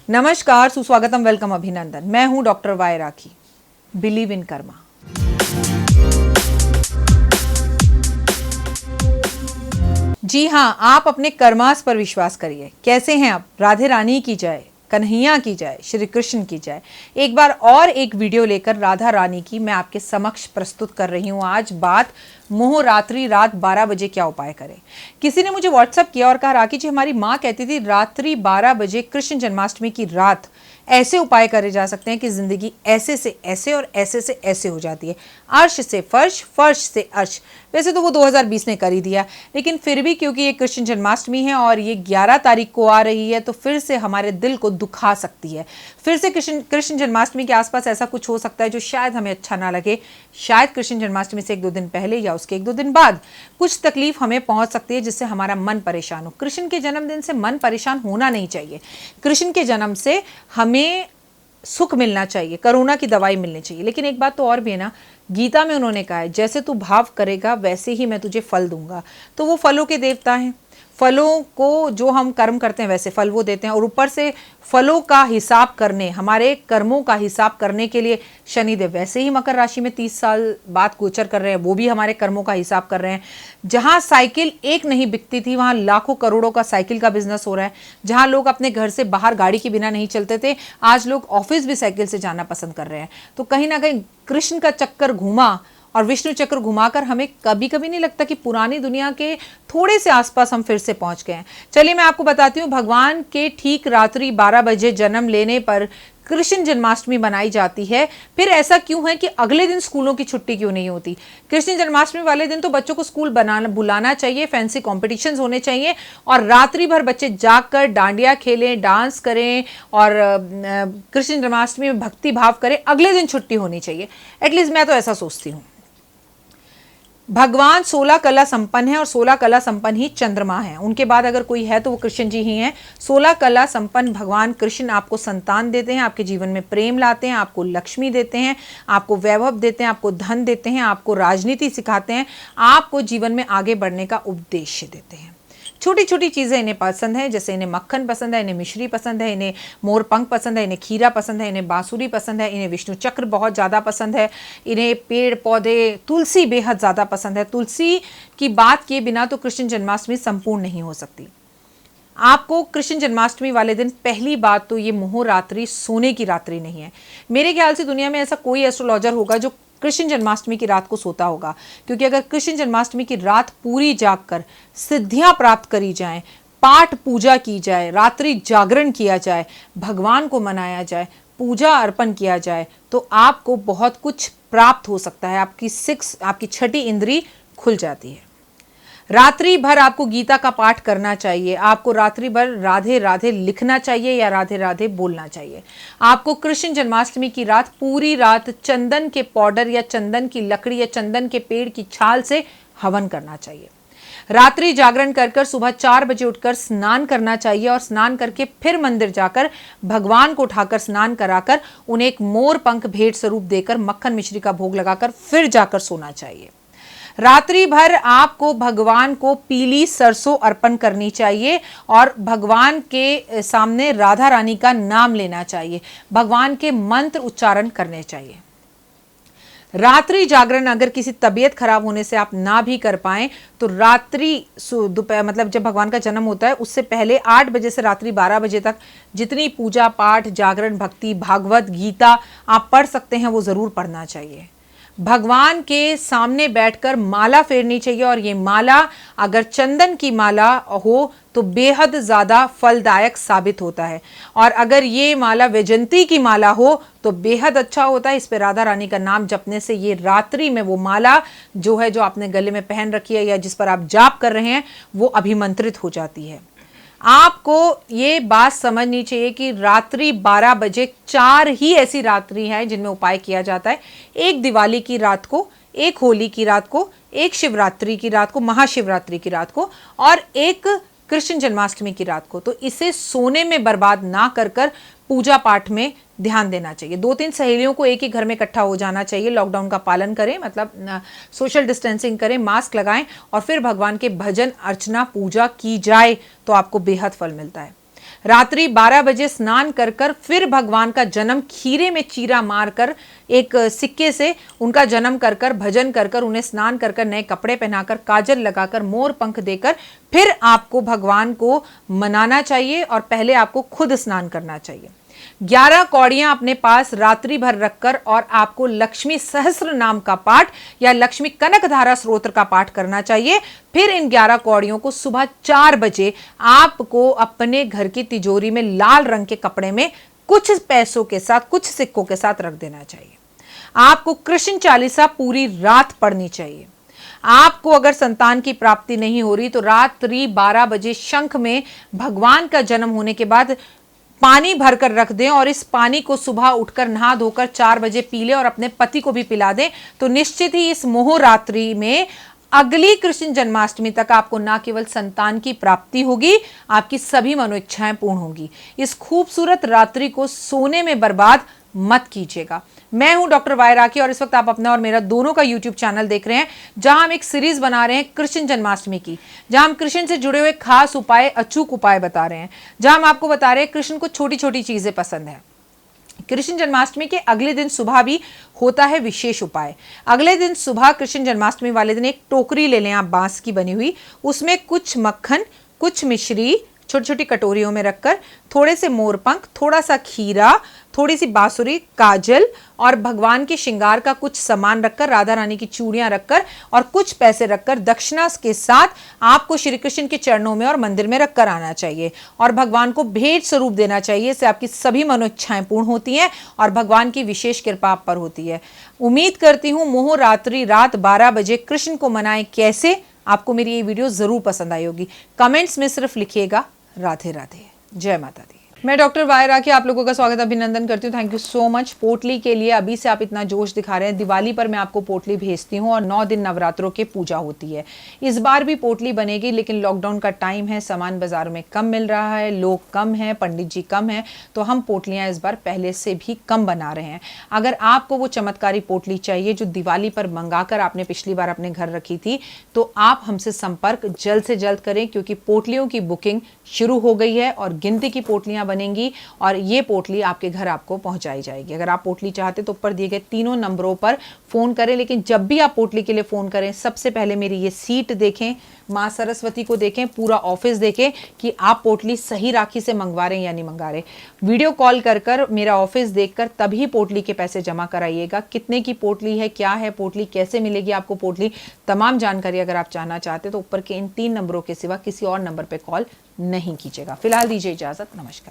नमस्कार, सुस्वागतम, वेलकम, अभिनंदन। मैं हूं doctor Y Rakhi. Believe in karma. जी हां, आप अपने कर्मास पर विश्वास करिए। कैसे हैं आप? राधे रानी की जय, कन्हैया की जय, श्री कृष्ण की जय। एक बार और एक वीडियो लेकर राधा रानी की मैं आपके समक्ष प्रस्तुत कर रही हूं। आज बात मोह रात्रि रात 12 बजे क्या उपाय करें। किसी ने मुझे व्हाट्सअप किया और कहा, राखी जी हमारी माँ कहती थी रात्रि 12 बजे कृष्ण जन्माष्टमी की रात ऐसे उपाय करे जा सकते हैं कि जिंदगी ऐसे से ऐसे और ऐसे से ऐसे हो जाती है, अर्श से फर्श, फर्श से अर्श। वैसे तो वो 2020 ने कर ही दिया, लेकिन फिर भी क्योंकि ये कृष्ण जन्माष्टमी है और ये 11 तारीख को आ रही है, तो फिर से हमारे दिल को दुखा सकती है। फिर से कृष्ण जन्माष्टमी के आसपास ऐसा कुछ हो सकता है जो शायद हमें अच्छा ना लगे। शायद कृष्ण जन्माष्टमी से 1-2 दिन पहले या उसके 1-2 दिन बाद कुछ तकलीफ हमें पहुंच सकती है, जिससे हमारा मन परेशान हो। कृष्ण के जन्मदिन से मन परेशान होना नहीं चाहिए। कृष्ण के जन्म से हमें सुख मिलना चाहिए, करुणा की दवाई मिलनी चाहिए। लेकिन एक बात तो और भी है ना, गीता में उन्होंने कहा है जैसे तू भाव करेगा वैसे ही मैं तुझे फल दूंगा। तो वो फलों के देवता हैं। फलों को जो हम कर्म करते हैं वैसे फल वो देते हैं, और ऊपर से फलों का हिसाब करने, हमारे कर्मों का हिसाब करने के लिए शनिदेव वैसे ही मकर राशि में 30 साल बाद गोचर कर रहे हैं, वो भी हमारे कर्मों का हिसाब कर रहे हैं। जहां साइकिल एक नहीं बिकती थी वहां लाखों करोड़ों का साइकिल का बिजनेस हो रहा है। जहां लोग अपने घर से बाहर गाड़ी के बिना नहीं चलते थे, आज लोग ऑफिस भी साइकिल से जाना पसंद कर रहे हैं। तो कहीं ना कहीं कृष्ण का चक्कर घूमा और विष्णु चक्र घुमाकर हमें कभी कभी नहीं लगता कि पुरानी दुनिया के थोड़े से आसपास हम फिर से पहुंच गए हैं। चलिए मैं आपको बताती हूँ, भगवान के ठीक रात्रि 12 बजे जन्म लेने पर कृष्ण जन्माष्टमी बनाई जाती है। फिर ऐसा क्यों है कि अगले दिन स्कूलों की छुट्टी क्यों नहीं होती? कृष्ण जन्माष्टमी वाले दिन तो बच्चों को स्कूल बुलाना चाहिए, फैंसी कॉम्पिटिशन्स होने चाहिए, और रात्रि भर बच्चे जागकर डांडिया खेलें, डांस करें और कृष्ण जन्माष्टमी में भक्ति भाव करें। अगले दिन छुट्टी होनी चाहिए, एटलीस्ट मैं तो ऐसा सोचती हूँ। भगवान 16 कला संपन्न है और 16 कला संपन्न ही चंद्रमा है। उनके बाद अगर कोई है तो वो कृष्ण जी ही हैं। 16 कला संपन्न भगवान कृष्ण आपको संतान देते हैं, आपके जीवन में प्रेम लाते हैं, आपको लक्ष्मी देते हैं, आपको वैभव देते हैं, आपको धन देते हैं, आपको राजनीति सिखाते हैं, आपको जीवन में आगे बढ़ने का उपदेश देते हैं। छोटी छोटी चीज़ें इन्हें पसंद है, जैसे इन्हें मक्खन पसंद है, इन्हें मिश्री पसंद है, इन्हें मोरपंख पसंद है, इन्हें खीरा पसंद है, इन्हें बांसुरी पसंद है, इन्हें विष्णु चक्र बहुत ज़्यादा पसंद है, इन्हें पेड़ पौधे, तुलसी बेहद ज़्यादा पसंद है। तुलसी की बात किए बिना तो कृष्ण जन्माष्टमी संपूर्ण नहीं हो सकती। आपको कृष्ण जन्माष्टमी वाले दिन पहली बात तो ये मोह रात्रि सोने की रात्रि नहीं है। मेरे ख्याल से दुनिया में ऐसा कोई एस्ट्रोलॉजर होगा जो कृष्ण जन्माष्टमी की रात को सोता होगा, क्योंकि अगर कृष्ण जन्माष्टमी की रात पूरी जागकर सिद्धियां प्राप्त करी जाएं, पाठ पूजा की जाए, रात्रि जागरण किया जाए, भगवान को मनाया जाए, पूजा अर्पण किया जाए, तो आपको बहुत कुछ प्राप्त हो सकता है। आपकी छठी इंद्री खुल जाती है। रात्रि भर आपको गीता का पाठ करना चाहिए, आपको रात्रि भर राधे राधे लिखना चाहिए या राधे राधे बोलना चाहिए। आपको कृष्ण जन्माष्टमी की रात पूरी रात चंदन के पाउडर या चंदन की लकड़ी या चंदन के पेड़ की छाल से हवन करना चाहिए। रात्रि जागरण कर सुबह 4 बजे उठकर स्नान करना चाहिए, और स्नान करके फिर मंदिर जाकर भगवान को उठाकर स्नान कराकर उन्हें एक मोर पंख भेंट स्वरूप देकर मक्खन मिश्री का भोग लगाकर फिर जाकर सोना चाहिए। रात्रि भर आपको भगवान को पीली सरसों अर्पण करनी चाहिए और भगवान के सामने राधा रानी का नाम लेना चाहिए, भगवान के मंत्र उच्चारण करने चाहिए। रात्रि जागरण अगर किसी तबीयत खराब होने से आप ना भी कर पाएं तो रात्रि दोपहर मतलब जब भगवान का जन्म होता है उससे पहले 8 बजे से रात्रि 12 बजे तक जितनी पूजा पाठ, जागरण, भक्ति, भागवत, गीता आप पढ़ सकते हैं वो जरूर पढ़ना चाहिए। भगवान के सामने बैठकर माला फेरनी चाहिए, और ये माला अगर चंदन की माला हो तो बेहद ज़्यादा फलदायक साबित होता है, और अगर ये माला वैजंती की माला हो तो बेहद अच्छा होता है। इस पे राधा रानी का नाम जपने से ये रात्रि में वो माला जो है, जो आपने गले में पहन रखी है या जिस पर आप जाप कर रहे हैं, वो अभिमंत्रित हो जाती है। आपको ये बात समझनी चाहिए कि रात्रि 12 बजे 4 ही ऐसी रात्रि हैं जिनमें उपाय किया जाता है। एक दिवाली की रात को, एक होली की रात को, एक शिवरात्रि की रात को, महाशिवरात्रि की रात को, और एक कृष्ण जन्माष्टमी की रात को। तो इसे सोने में बर्बाद ना कर कर पूजा पाठ में ध्यान देना चाहिए। 2-3 सहेलियों को एक ही घर में इकट्ठा हो जाना चाहिए। लॉकडाउन का पालन करें, मतलब सोशल डिस्टेंसिंग करें, मास्क लगाएं, और फिर भगवान के भजन अर्चना पूजा की जाए तो आपको बेहद फल मिलता है। रात्रि 12 बजे स्नान कर कर फिर भगवान का जन्म खीरे में चीरा मारकर एक सिक्के से उनका जन्म कर कर भजन कर कर उन्हें स्नान कर कर नए कपड़े पहनाकर काजल लगाकर मोर पंख देकर फिर आपको भगवान को मनाना चाहिए और पहले आपको खुद स्नान करना चाहिए। 11 कौड़ियां अपने पास रात्रि भर रखकर और आपको लक्ष्मी सहस्त्र नाम का पाठ या लक्ष्मी कनकधारा स्तोत्र का पाठ करना चाहिए। फिर इन 11 कौड़ियों को सुबह 4 बजे आपको अपने घर की तिजोरी में लाल रंग के कपड़े में कुछ पैसों के साथ, कुछ सिक्कों के साथ रख देना चाहिए। आपको कृष्ण चालीसा पूरी रात पढ़नी चाहिए। आपको अगर संतान की प्राप्ति नहीं हो रही तो रात्रि 12 बजे शंख में भगवान का जन्म होने के बाद पानी भरकर रख दें और इस पानी को सुबह उठकर नहा धोकर 4 बजे पी लें और अपने पति को भी पिला दें, तो निश्चित ही इस मोह रात्रि में अगली कृष्ण जन्माष्टमी तक आपको न केवल संतान की प्राप्ति होगी, आपकी सभी मनोइच्छाएं पूर्ण होंगी। इस खूबसूरत रात्रि को सोने में बर्बाद मत कीजिएगा। मैं हूं डॉक्टर वाई राखी और इस वक्त आप अपना और मेरा दोनों का यूट्यूब चैनल देख रहे हैं, जहां हम एक सीरीज बना रहे हैं कृष्ण जन्माष्टमी की, जहां हम कृष्ण से जुड़े हुए खास उपाय, अचूक उपाय बता रहे हैं, जहां हम आपको बता रहे हैं कृष्ण को छोटी छोटी चीजें पसंद है। कृष्ण जन्माष्टमी के अगले दिन सुबह भी होता है विशेष उपाय। अगले दिन सुबह कृष्ण जन्माष्टमी वाले दिन एक टोकरी ले लें आप बांस की बनी हुई, उसमें कुछ मक्खन, कुछ मिश्री छोटी छोटी कटोरियों में रखकर, थोड़े से मोरपंख, थोड़ा सा खीरा, थोड़ी सी बांसुरी, काजल और भगवान के श्रृंगार का कुछ सामान रखकर, राधा रानी की चूड़ियां रखकर और कुछ पैसे रखकर दक्षिणा के साथ आपको श्री कृष्ण के चरणों में और मंदिर में रखकर आना चाहिए और भगवान को भेंट स्वरूप देना चाहिए। इससे आपकी सभी मनोइच्छाएं पूर्ण होती हैं और भगवान की विशेष कृपा आप पर होती है। उम्मीद करती हूँ मोह रात्रि रात 12 बजे कृष्ण को मनाएं कैसे, आपको मेरी ये वीडियो जरूर पसंद आई होगी। कमेंट्स में सिर्फ लिखिएगा राधे राधे, जय माता दी। मैं डॉक्टर वाई राखी आप लोगों का स्वागत अभिनंदन करती हूँ। Thank you so much. पोटली के लिए अभी से आप इतना जोश दिखा रहे हैं। दिवाली पर मैं आपको पोटली भेजती हूँ और 9 दिन नवरात्रों की पूजा होती है। इस बार भी पोटली बनेगी, लेकिन लॉकडाउन का टाइम है, सामान बाजार में कम मिल रहा है, लोग कम हैं, पंडित जी कम हैं, तो हम पोटलियाँ इस बार पहले से भी कम बना रहे हैं। अगर आपको वो चमत्कारी पोटली चाहिए जो दिवाली पर मंगाकर आपने पिछली बार अपने घर रखी थी, तो आप हमसे संपर्क जल्द से जल्द करें, क्योंकि पोटलियों की बुकिंग शुरू हो गई है और गिनती की पोटलियां बनेंगी और ये पोटली आपके घर आपको पहुंचाई जाएगी। अगर आप पोटली चाहते तो ऊपर दिए गए तीनों नंबरों पर फोन करें, लेकिन जब भी आप पोटली के लिए फोन करें सबसे पहले मेरी ये सीट देखें, माँ सरस्वती को देखें, पूरा ऑफिस देखें कि आप पोटली सही राखी से मंगवा रहे हैं या नहीं मंगा रहे। वीडियो कॉल कर कर मेरा ऑफिस देखकर तभी पोटली के पैसे जमा कराइएगा। कितने की पोटली है, क्या है पोटली, कैसे मिलेगी आपको पोटली, तमाम जानकारी अगर आप जानना चाहते तो ऊपर के इन 3 नंबरों के सिवा किसी और नंबर पर कॉल नहीं कीजिएगा। फिलहाल दीजिए इजाजत, नमस्कार।